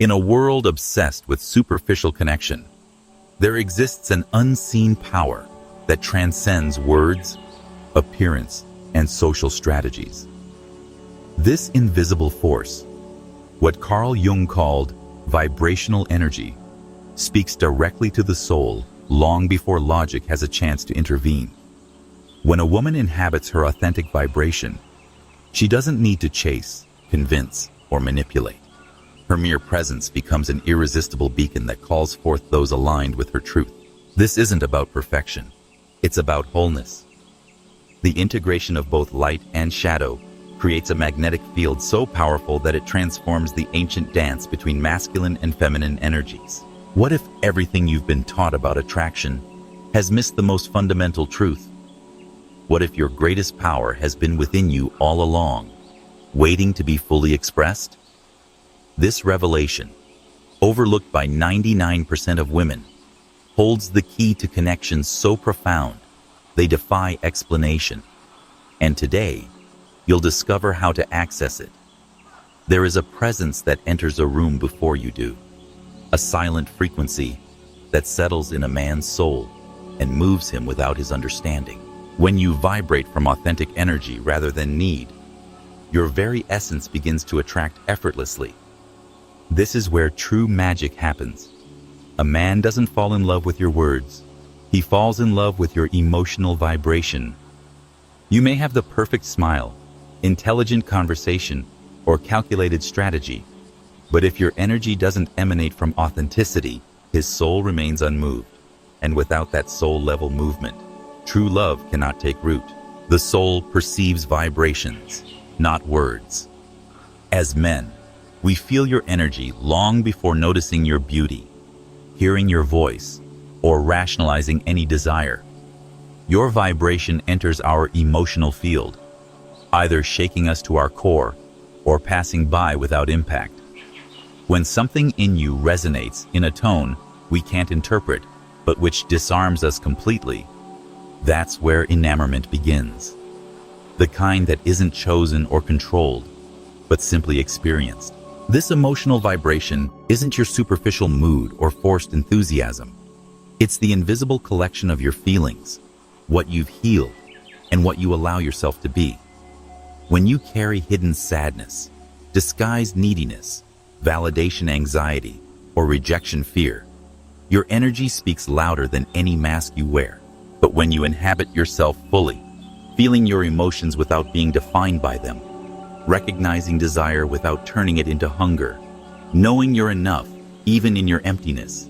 In a world obsessed with superficial connection, there exists an unseen power that transcends words, appearance, and social strategies. This invisible force, what Carl Jung called vibrational energy, speaks directly to the soul long before logic has a chance to intervene. When a woman inhabits her authentic vibration, she doesn't need to chase, convince, or manipulate. Her mere presence becomes an irresistible beacon that calls forth those aligned with her truth. This isn't about perfection. It's about wholeness. The integration of both light and shadow creates a magnetic field so powerful that it transforms the ancient dance between masculine and feminine energies. What if everything you've been taught about attraction has missed the most fundamental truth? What if your greatest power has been within you all along, waiting to be fully expressed? This revelation, overlooked by 99% of women, holds the key to connections so profound they defy explanation. And today, you'll discover how to access it. There is a presence that enters a room before you do, a silent frequency that settles in a man's soul and moves him without his understanding. When you vibrate from authentic energy rather than need, your very essence begins to attract effortlessly. This is where true magic happens. A man doesn't fall in love with your words. He falls in love with your emotional vibration. You may have the perfect smile, intelligent conversation, or calculated strategy, but if your energy doesn't emanate from authenticity, his soul remains unmoved. And without that soul-level movement, true love cannot take root. The soul perceives vibrations, not words. As men, we feel your energy long before noticing your beauty, hearing your voice, or rationalizing any desire. Your vibration enters our emotional field, either shaking us to our core or passing by without impact. When something in you resonates in a tone we can't interpret, but which disarms us completely, that's where enamorment begins. The kind that isn't chosen or controlled, but simply experienced. This emotional vibration isn't your superficial mood or forced enthusiasm. It's the invisible collection of your feelings, what you've healed, and what you allow yourself to be. When you carry hidden sadness, disguised neediness, validation anxiety, or rejection fear, your energy speaks louder than any mask you wear. But when you inhabit yourself fully, feeling your emotions without being defined by them, recognizing desire without turning it into hunger, knowing you're enough even in your emptiness,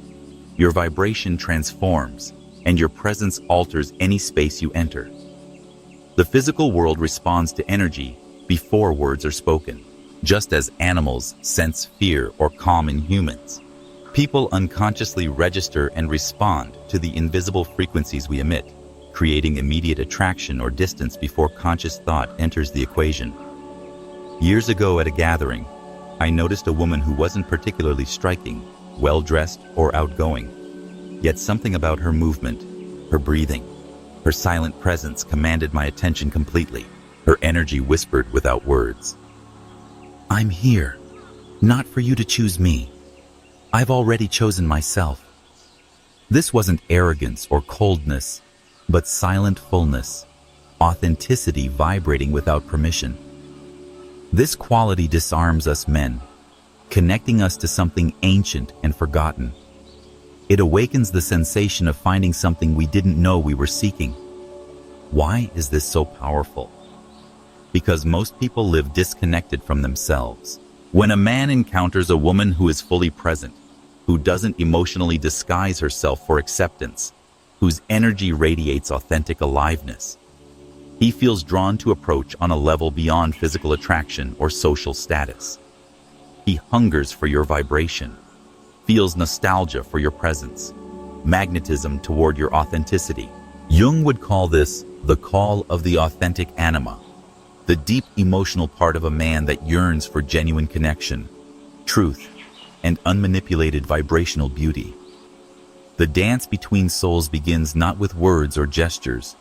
your vibration transforms and your presence alters any space you enter. The physical world responds to energy before words are spoken. Just as animals sense fear or calm in humans, people unconsciously register and respond to the invisible frequencies we emit, creating immediate attraction or distance before conscious thought enters the equation. Years ago at a gathering, I noticed a woman who wasn't particularly striking, well-dressed, or outgoing. Yet something about her movement, her breathing, her silent presence commanded my attention completely. Her energy whispered without words. "I'm here, not for you to choose me. I've already chosen myself." This wasn't arrogance or coldness, but silent fullness, authenticity vibrating without permission. This quality disarms us men, connecting us to something ancient and forgotten. It awakens the sensation of finding something we didn't know we were seeking. Why is this so powerful? Because most people live disconnected from themselves. When a man encounters a woman who is fully present, who doesn't emotionally disguise herself for acceptance, whose energy radiates authentic aliveness, he feels drawn to approach on a level beyond physical attraction or social status. He hungers for your vibration, feels nostalgia for your presence, magnetism toward your authenticity. Jung would call this the call of the authentic anima, the deep emotional part of a man that yearns for genuine connection, truth, and unmanipulated vibrational beauty. The dance between souls begins not with words or gestures,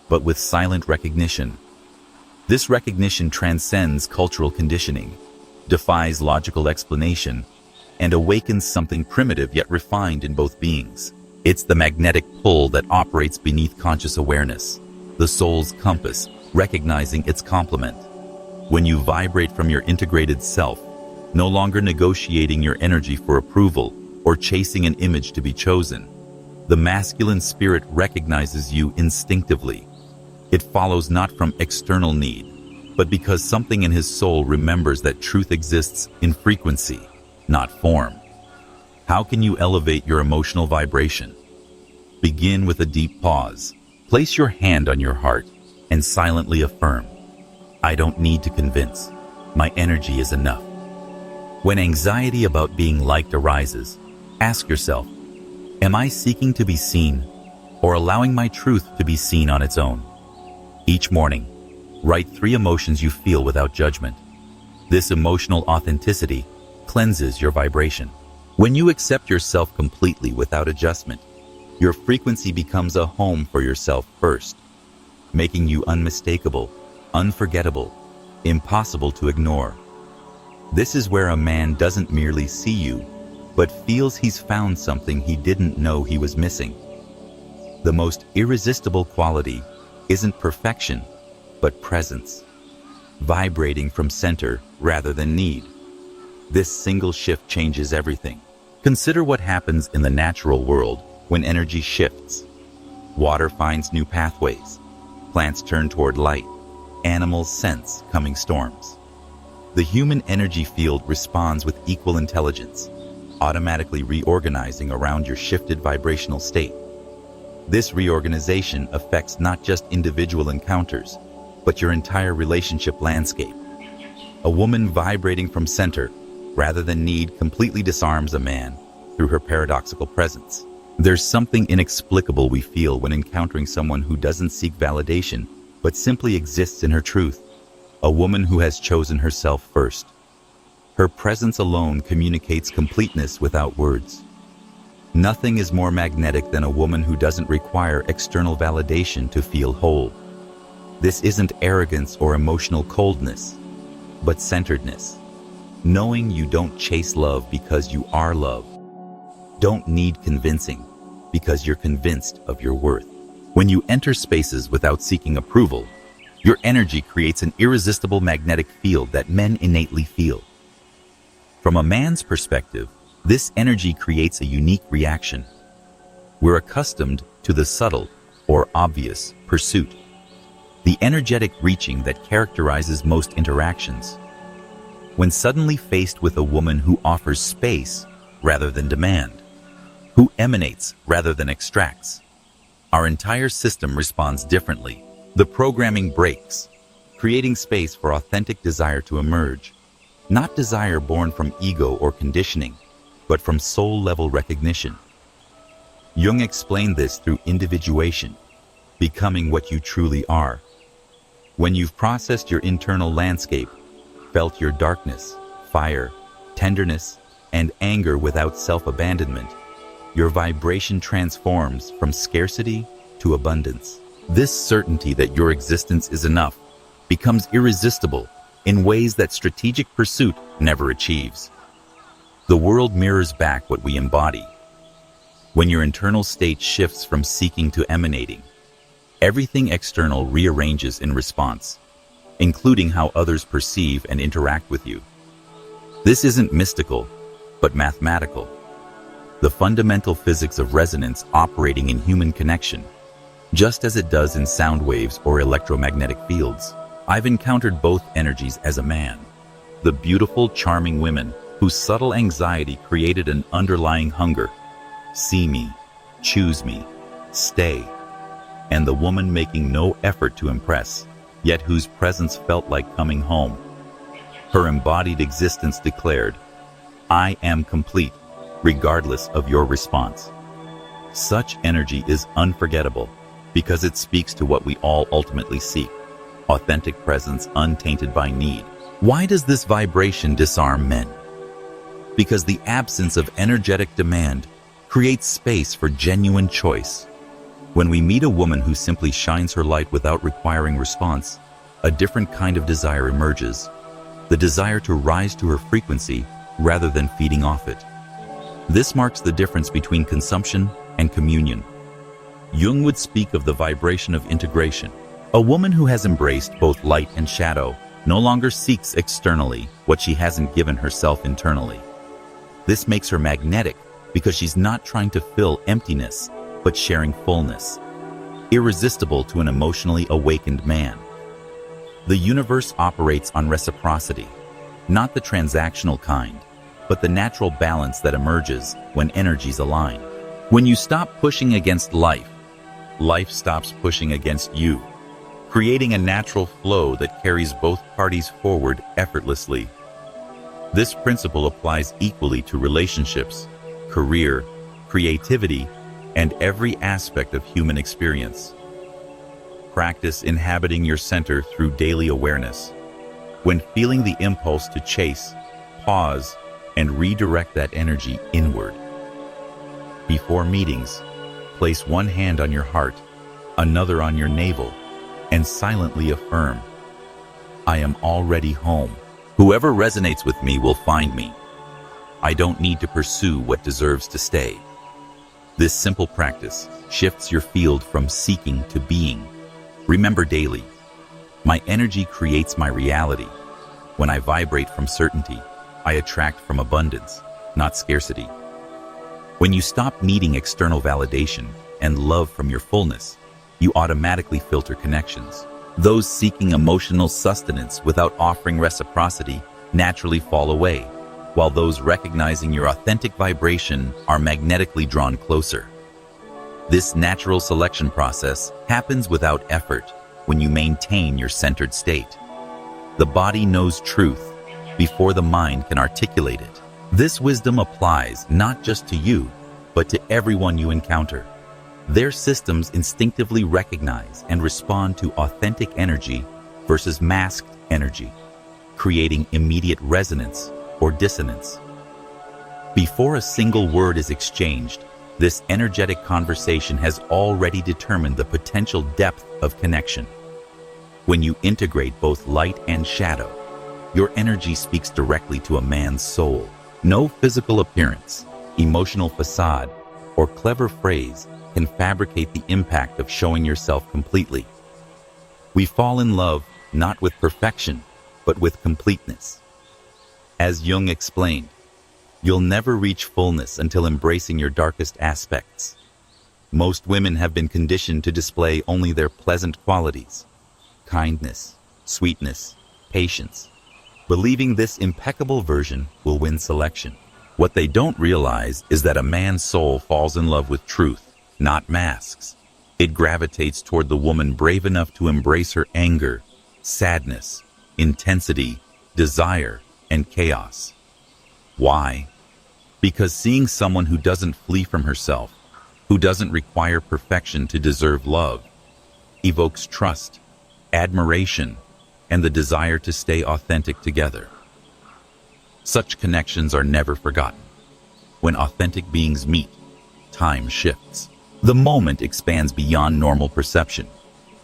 but with silent recognition. This recognition transcends cultural conditioning, defies logical explanation, and awakens something primitive yet refined in both beings. It's the magnetic pull that operates beneath conscious awareness, the soul's compass, recognizing its complement. When you vibrate from your integrated self, no longer negotiating your energy for approval or chasing an image to be chosen, the masculine spirit recognizes you instinctively. It follows not from external need, but because something in his soul remembers that truth exists in frequency, not form. How can you elevate your emotional vibration? Begin with a deep pause. Place your hand on your heart and silently affirm, I don't need to convince. My energy is enough. When anxiety about being liked arises, ask yourself, am I seeking to be seen or allowing my truth to be seen on its own? Each morning, write 3 emotions you feel without judgment. This emotional authenticity cleanses your vibration. When you accept yourself completely without adjustment, your frequency becomes a home for yourself first, making you unmistakable, unforgettable, impossible to ignore. This is where a man doesn't merely see you, but feels he's found something he didn't know he was missing. The most irresistible quality isn't perfection, but presence, vibrating from center rather than need. This single shift changes everything. Consider what happens in the natural world when energy shifts. Water finds new pathways, plants turn toward light, animals sense coming storms. The human energy field responds with equal intelligence, automatically reorganizing around your shifted vibrational state. This reorganization affects not just individual encounters, but your entire relationship landscape. A woman vibrating from center, rather than need, completely disarms a man through her paradoxical presence. There's something inexplicable we feel when encountering someone who doesn't seek validation, but simply exists in her truth. A woman who has chosen herself first. Her presence alone communicates completeness without words. Nothing is more magnetic than a woman who doesn't require external validation to feel whole. This isn't arrogance or emotional coldness, but centeredness. Knowing you don't chase love because you are love. Don't need convincing because you're convinced of your worth. When you enter spaces without seeking approval, your energy creates an irresistible magnetic field that men innately feel. From a man's perspective, this energy creates a unique reaction. We're accustomed to the subtle or obvious pursuit, the energetic reaching that characterizes most interactions. When suddenly faced with a woman who offers space rather than demand, who emanates rather than extracts, our entire system responds differently. The programming breaks, creating space for authentic desire to emerge. Not desire born from ego or conditioning, but from soul-level recognition. Jung explained this through individuation, becoming what you truly are. When you've processed your internal landscape, felt your darkness, fire, tenderness, and anger without self-abandonment, your vibration transforms from scarcity to abundance. This certainty that your existence is enough becomes irresistible in ways that strategic pursuit never achieves. The world mirrors back what we embody. When your internal state shifts from seeking to emanating, everything external rearranges in response, including how others perceive and interact with you. This isn't mystical, but mathematical. The fundamental physics of resonance operating in human connection, just as it does in sound waves or electromagnetic fields. I've encountered both energies as a man. The beautiful, charming women whose subtle anxiety created an underlying hunger. See me, choose me, stay. And the woman making no effort to impress, yet whose presence felt like coming home. Her embodied existence declared, I am complete, regardless of your response. Such energy is unforgettable, because it speaks to what we all ultimately seek, authentic presence untainted by need. Why does this vibration disarm men? Because the absence of energetic demand creates space for genuine choice. When we meet a woman who simply shines her light without requiring response, a different kind of desire emerges. The desire to rise to her frequency rather than feeding off it. This marks the difference between consumption and communion. Jung would speak of the vibration of integration. A woman who has embraced both light and shadow no longer seeks externally what she hasn't given herself internally. This makes her magnetic because she's not trying to fill emptiness, but sharing fullness. Irresistible to an emotionally awakened man. The universe operates on reciprocity, not the transactional kind, but the natural balance that emerges when energies align. When you stop pushing against life, life stops pushing against you, creating a natural flow that carries both parties forward effortlessly. This principle applies equally to relationships, career, creativity, and every aspect of human experience. Practice inhabiting your center through daily awareness. When feeling the impulse to chase, pause, and redirect that energy inward. Before meetings, place one hand on your heart, another on your navel, and silently affirm, I am already home. Whoever resonates with me will find me. I don't need to pursue what deserves to stay. This simple practice shifts your field from seeking to being. Remember daily, my energy creates my reality. When I vibrate from certainty, I attract from abundance, not scarcity. When you stop needing external validation and love from your fullness, you automatically filter connections. Those seeking emotional sustenance without offering reciprocity naturally fall away, while those recognizing your authentic vibration are magnetically drawn closer. This natural selection process happens without effort when you maintain your centered state. The body knows truth before the mind can articulate it. This wisdom applies not just to you, but to everyone you encounter. Their systems instinctively recognize and respond to authentic energy versus masked energy, creating immediate resonance or dissonance. Before a single word is exchanged, this energetic conversation has already determined the potential depth of connection. When you integrate both light and shadow, your energy speaks directly to a man's soul. No physical appearance, emotional facade, or clever phrase can fabricate the impact of showing yourself completely. We fall in love not with perfection, but with completeness. As Jung explained, you'll never reach fullness until embracing your darkest aspects. Most women have been conditioned to display only their pleasant qualities, kindness, sweetness, patience, believing this impeccable version will win selection. What they don't realize is that a man's soul falls in love with truth, not masks. It gravitates toward the woman brave enough to embrace her anger, sadness, intensity, desire, and chaos. Why? Because seeing someone who doesn't flee from herself, who doesn't require perfection to deserve love, evokes trust, admiration, and the desire to stay authentic together. Such connections are never forgotten. When authentic beings meet, time shifts. The moment expands beyond normal perception,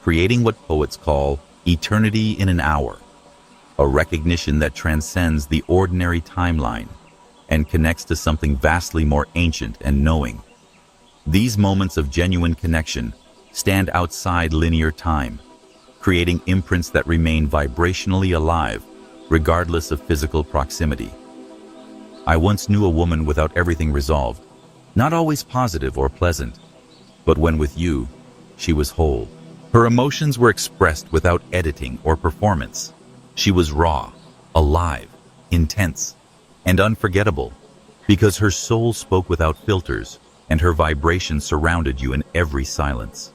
creating what poets call eternity in an hour, a recognition that transcends the ordinary timeline and connects to something vastly more ancient and knowing. These moments of genuine connection stand outside linear time, creating imprints that remain vibrationally alive, regardless of physical proximity. I once knew a woman without everything resolved, not always positive or pleasant, but when with you, she was whole. Her emotions were expressed without editing or performance. She was raw, alive, intense, and unforgettable, because her soul spoke without filters, and her vibration surrounded you in every silence.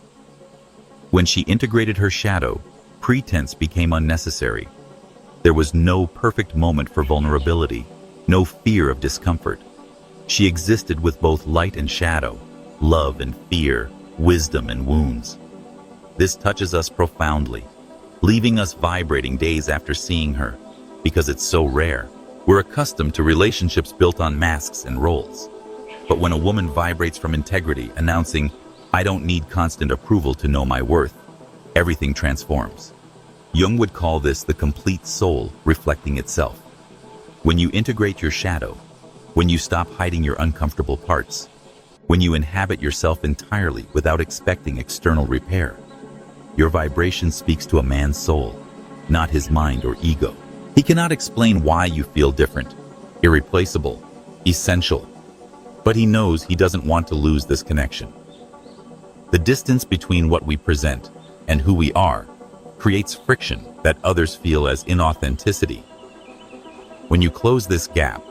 When she integrated her shadow, pretense became unnecessary. There was no perfect moment for vulnerability, no fear of discomfort. She existed with both light and shadow, love and fear, wisdom and wounds. This touches us profoundly, leaving us vibrating days after seeing her, because it's so rare. We're accustomed to relationships built on masks and roles. But when a woman vibrates from integrity, announcing, I don't need constant approval to know my worth, everything transforms. Jung would call this the complete soul reflecting itself. When you integrate your shadow, when you stop hiding your uncomfortable parts, when you inhabit yourself entirely without expecting external repair, your vibration speaks to a man's soul, not his mind or ego. He cannot explain why you feel different, irreplaceable, essential, but he knows he doesn't want to lose this connection. The distance between what we present and who we are creates friction that others feel as inauthenticity. When you close this gap,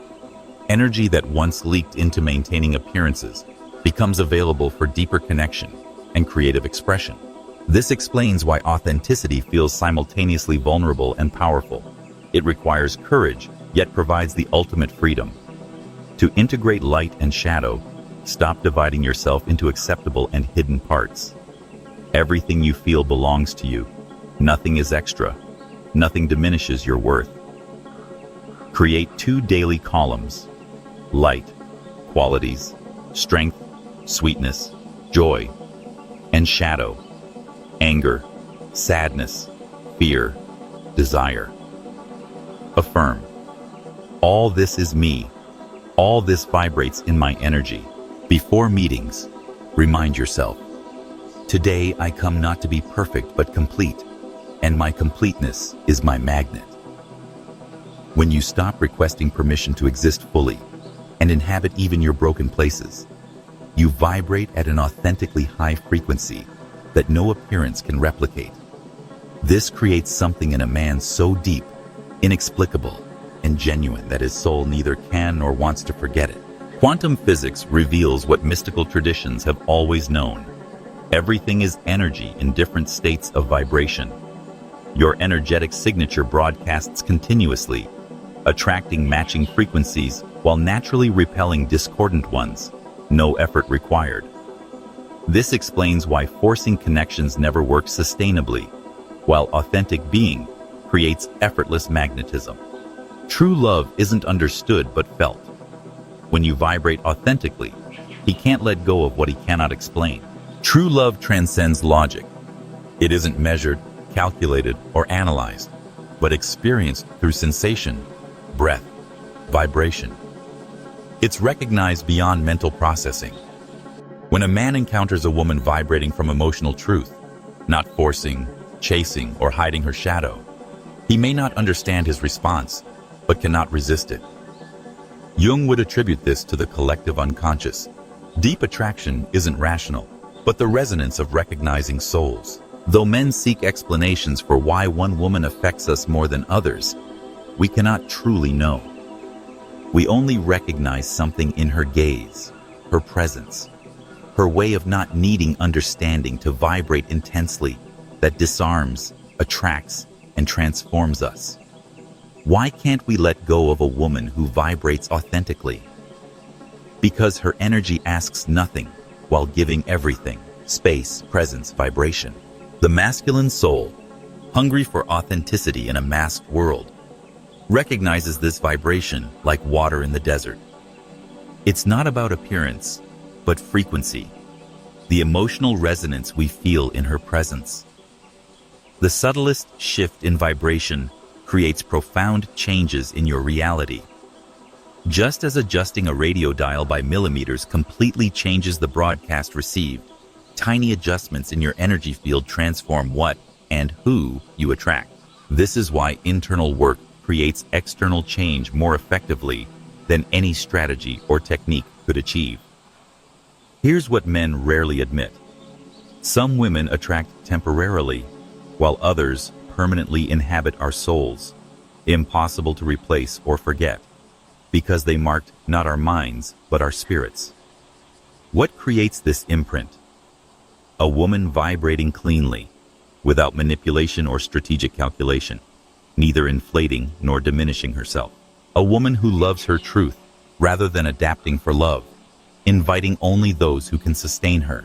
energy that once leaked into maintaining appearances becomes available for deeper connection and creative expression. This explains why authenticity feels simultaneously vulnerable and powerful. It requires courage, yet provides the ultimate freedom. To integrate light and shadow, stop dividing yourself into acceptable and hidden parts. Everything you feel belongs to you. Nothing is extra. Nothing diminishes your worth. Create 2 daily columns: light, qualities, strength, sweetness, joy, and shadow, anger, sadness, fear, desire. Affirm: all this is me. All this vibrates in my energy. Before meetings, remind yourself, today I come not to be perfect but complete, and my completeness is my magnet. When you stop requesting permission to exist fully and inhabit even your broken places, you vibrate at an authentically high frequency that no appearance can replicate. This creates something in a man so deep, inexplicable, and genuine that his soul neither can nor wants to forget it. Quantum physics reveals what mystical traditions have always known. Everything is energy in different states of vibration. Your energetic signature broadcasts continuously, attracting matching frequencies while naturally repelling discordant ones. No effort required. This explains why forcing connections never works sustainably, while authentic being creates effortless magnetism. True love isn't understood but felt. When you vibrate authentically, he can't let go of what he cannot explain. True love transcends logic. It isn't measured, calculated, or analyzed, but experienced through sensation, breath, vibration. It's recognized beyond mental processing. When a man encounters a woman vibrating from emotional truth, not forcing, chasing, or hiding her shadow, he may not understand his response, but cannot resist it. Jung would attribute this to the collective unconscious. Deep attraction isn't rational, but the resonance of recognizing souls. Though men seek explanations for why one woman affects us more than others, we cannot truly know. We only recognize something in her gaze, her presence, her way of not needing understanding to vibrate intensely that disarms, attracts, and transforms us. Why can't we let go of a woman who vibrates authentically? Because her energy asks nothing while giving everything: space, presence, vibration. The masculine soul, hungry for authenticity in a masked world, recognizes this vibration like water in the desert. It's not about appearance, but frequency, the emotional resonance we feel in her presence. The subtlest shift in vibration creates profound changes in your reality. Just as adjusting a radio dial by millimeters completely changes the broadcast received, tiny adjustments in your energy field transform what and who you attract. This is why internal work creates external change more effectively than any strategy or technique could achieve. Here's what men rarely admit. Some women attract temporarily, while others permanently inhabit our souls, impossible to replace or forget, because they marked not our minds, but our spirits. What creates this imprint? A woman vibrating cleanly, without manipulation or strategic calculation, neither inflating nor diminishing herself. A woman who loves her truth, rather than adapting for love, inviting only those who can sustain her.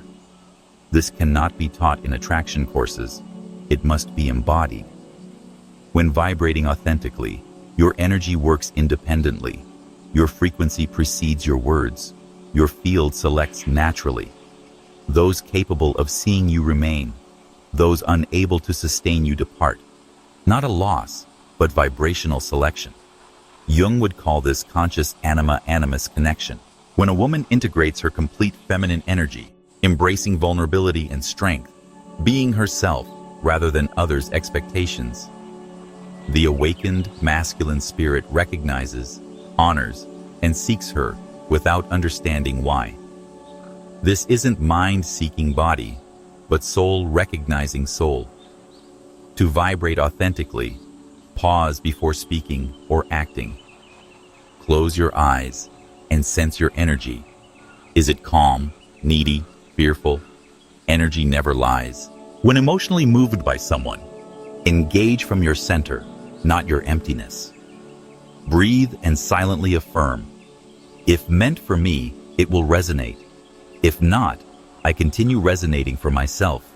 This cannot be taught in attraction courses. It must be embodied. When vibrating authentically, your energy works independently. Your frequency precedes your words. Your field selects naturally. Those capable of seeing you remain. Those unable to sustain you depart. Not a loss, but vibrational selection. Jung would call this conscious anima-animus connection. When a woman integrates her complete feminine energy, embracing vulnerability and strength, being herself rather than others' expectations, the awakened masculine spirit recognizes, honors, and seeks her without understanding why. This isn't mind seeking body, but soul recognizing soul. To vibrate authentically, pause before speaking or acting. Close your eyes and sense your energy. Is it calm, needy, fearful? Energy never lies. When emotionally moved by someone, engage from your center, not your emptiness. Breathe and silently affirm, if meant for me, it will resonate. If not, I continue resonating for myself.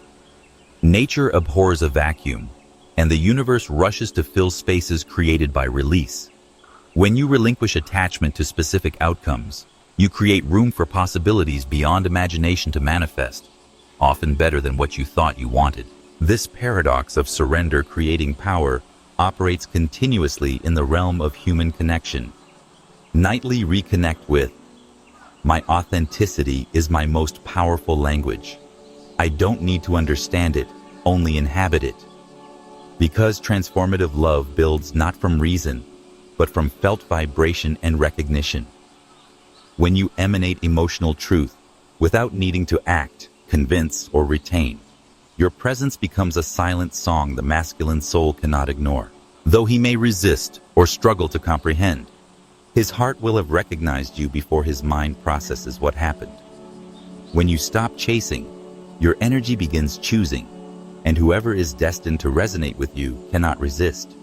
Nature abhors a vacuum, and the universe rushes to fill spaces created by release. When you relinquish attachment to specific outcomes, you create room for possibilities beyond imagination to manifest, often better than what you thought you wanted. This paradox of surrender creating power operates continuously in the realm of human connection. Nightly reconnect with, my authenticity is my most powerful language. I don't need to understand it, only inhabit it. Because transformative love builds not from reason, but from felt vibration and recognition. When you emanate emotional truth without needing to act, convince, or retain, your presence becomes a silent song the masculine soul cannot ignore. Though he may resist or struggle to comprehend, his heart will have recognized you before his mind processes what happened. When you stop chasing, your energy begins choosing, and whoever is destined to resonate with you cannot resist.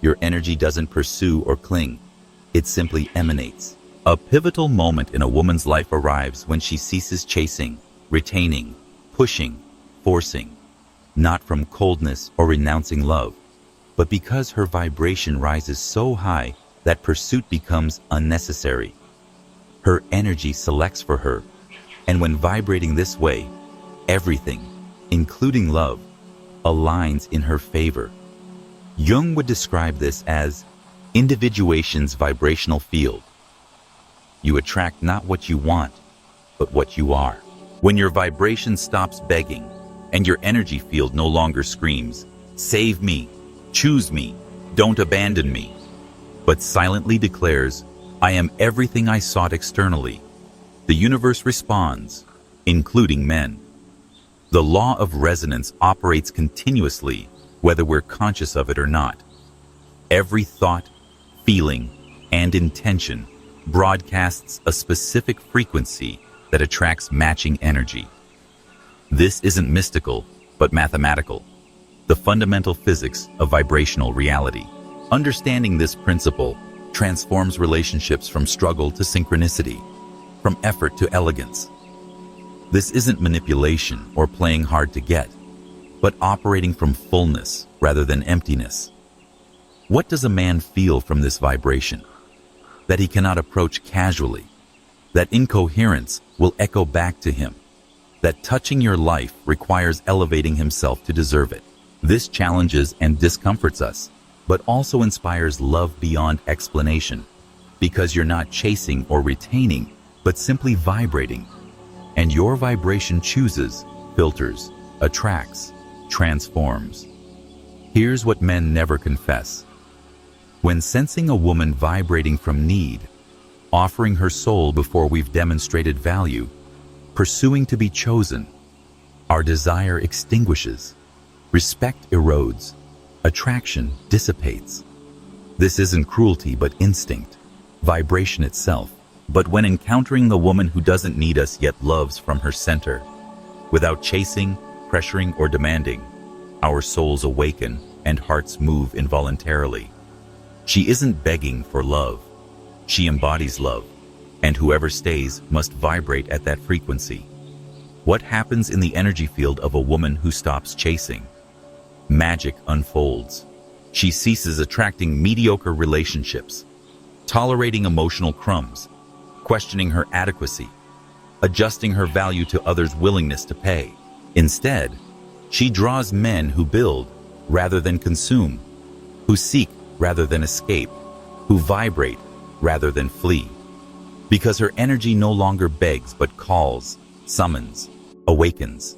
Your energy doesn't pursue or cling, it simply emanates. A pivotal moment in a woman's life arrives when she ceases chasing, retaining, pushing, forcing, not from coldness or renouncing love, but because her vibration rises so high that pursuit becomes unnecessary. Her energy selects for her, and when vibrating this way, everything, including love, aligns in her favor. Jung would describe this as individuation's vibrational field. You attract not what you want, but what you are. When your vibration stops begging, and your energy field no longer screams, "Save me, choose me, don't abandon me," but silently declares, "I am everything I sought externally," the universe responds, including men. The law of resonance operates continuously, whether we're conscious of it or not. Every thought, feeling, and intention broadcasts a specific frequency that attracts matching energy. This isn't mystical, but mathematical, the fundamental physics of vibrational reality. Understanding this principle transforms relationships from struggle to synchronicity, from effort to elegance. This isn't manipulation or playing hard to get, but operating from fullness rather than emptiness. What does a man feel from this vibration? That he cannot approach casually, that incoherence will echo back to him, that touching your life requires elevating himself to deserve it. This challenges and discomforts us, but also inspires love beyond explanation, because you're not chasing or retaining, but simply vibrating. And your vibration chooses, filters, attracts, transforms. Here's what men never confess. When sensing a woman vibrating from need, offering her soul before we've demonstrated value, pursuing to be chosen, our desire extinguishes, respect erodes, attraction dissipates. This isn't cruelty but instinct, vibration itself. But when encountering the woman who doesn't need us yet loves from her center, without chasing, pressuring, or demanding, our souls awaken and hearts move involuntarily. She isn't begging for love. She embodies love, and whoever stays must vibrate at that frequency. What happens in the energy field of a woman who stops chasing? Magic unfolds. She ceases attracting mediocre relationships, tolerating emotional crumbs, questioning her adequacy, adjusting her value to others' willingness to pay. Instead, she draws men who build rather than consume, who seek rather than escape, who vibrate rather than flee, because her energy no longer begs but calls, summons, awakens.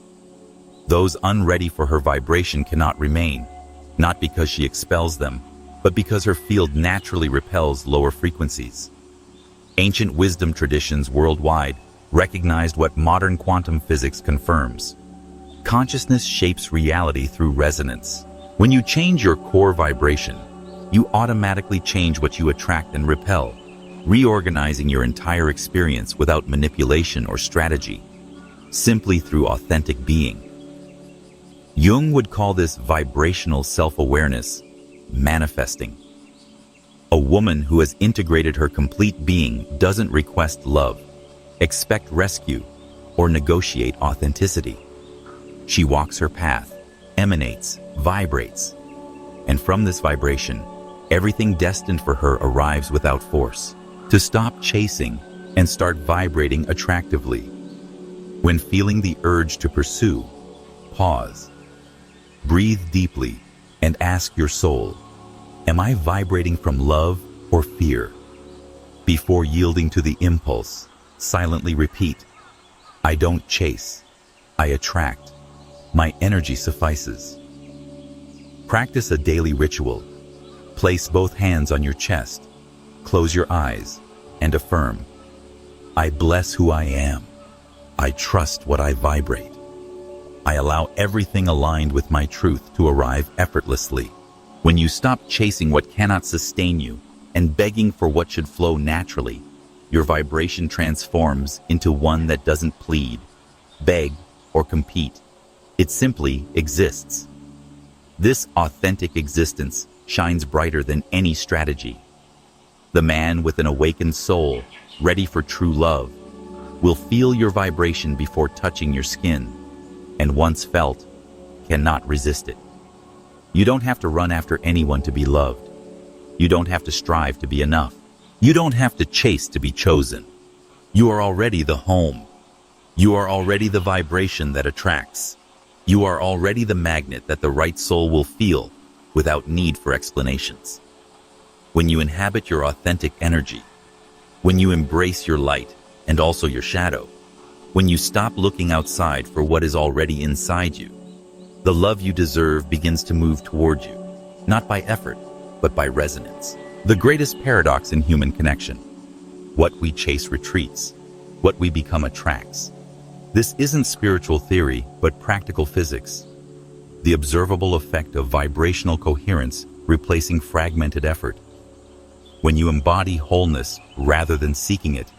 Those unready for her vibration cannot remain, not because she expels them, but because her field naturally repels lower frequencies. Ancient wisdom traditions worldwide recognized what modern quantum physics confirms. Consciousness shapes reality through resonance. When you change your core vibration, you automatically change what you attract and repel, reorganizing your entire experience without manipulation or strategy, simply through authentic being. Jung would call this vibrational self-awareness, manifesting. A woman who has integrated her complete being doesn't request love, expect rescue, or negotiate authenticity. She walks her path, emanates, vibrates, and from this vibration, everything destined for her arrives without force. To stop chasing and start vibrating attractively. When feeling the urge to pursue, pause. Breathe deeply and ask your soul, am I vibrating from love or fear? Before yielding to the impulse, silently repeat, I don't chase, I attract. My energy suffices. Practice a daily ritual. Place both hands on your chest, close your eyes, and affirm, I bless who I am. I trust what I vibrate. I allow everything aligned with my truth to arrive effortlessly. When you stop chasing what cannot sustain you and begging for what should flow naturally, your vibration transforms into one that doesn't plead, beg, or compete. It simply exists. This authentic existence shines brighter than any strategy. The man with an awakened soul, ready for true love, will feel your vibration before touching your skin, and once felt, cannot resist it. You don't have to run after anyone to be loved. You don't have to strive to be enough. You don't have to chase to be chosen. You are already the home. You are already the vibration that attracts. You are already the magnet that the right soul will feel without need for explanations. When you inhabit your authentic energy, when you embrace your light and also your shadow, when you stop looking outside for what is already inside you, the love you deserve begins to move toward you, not by effort, but by resonance. The greatest paradox in human connection. What we chase retreats, what we become attracts. This isn't spiritual theory, but practical physics. The observable effect of vibrational coherence replacing fragmented effort. When you embody wholeness rather than seeking it,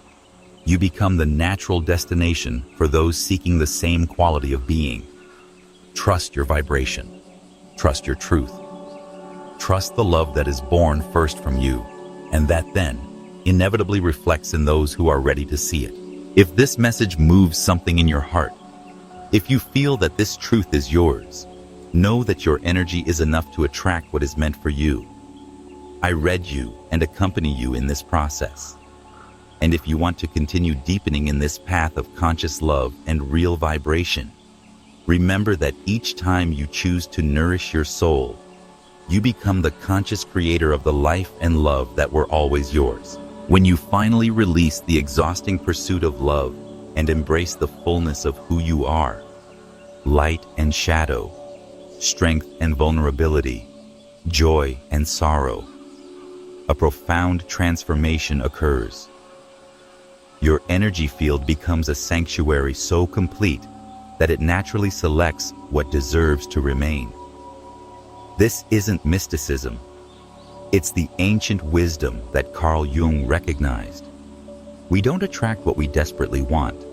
you become the natural destination for those seeking the same quality of being. Trust your vibration. Trust your truth. Trust the love that is born first from you, and that then inevitably reflects in those who are ready to see it. If this message moves something in your heart, if you feel that this truth is yours, know that your energy is enough to attract what is meant for you. I read you and accompany you in this process. And if you want to continue deepening in this path of conscious love and real vibration, remember that each time you choose to nourish your soul, you become the conscious creator of the life and love that were always yours. When you finally release the exhausting pursuit of love and embrace the fullness of who you are, light and shadow, strength and vulnerability, joy and sorrow, a profound transformation occurs. Your energy field becomes a sanctuary so complete that it naturally selects what deserves to remain. This isn't mysticism. It's the ancient wisdom that Carl Jung recognized. We don't attract what we desperately want,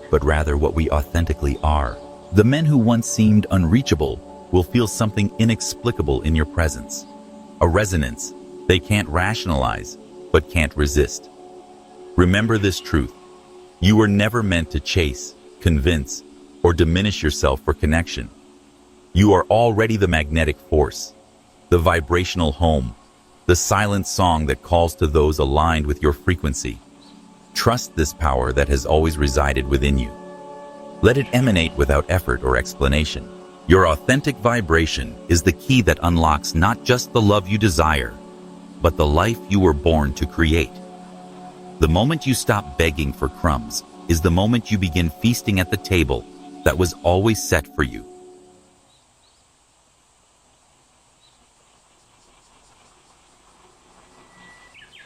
but rather what we authentically are. The men who once seemed unreachable will feel something inexplicable in your presence, a resonance they can't rationalize, but can't resist. Remember this truth. You were never meant to chase, convince, or diminish yourself for connection. You are already the magnetic force, the vibrational home, the silent song that calls to those aligned with your frequency. Trust this power that has always resided within you. Let it emanate without effort or explanation. Your authentic vibration is the key that unlocks not just the love you desire, but the life you were born to create. The moment you stop begging for crumbs is the moment you begin feasting at the table that was always set for you.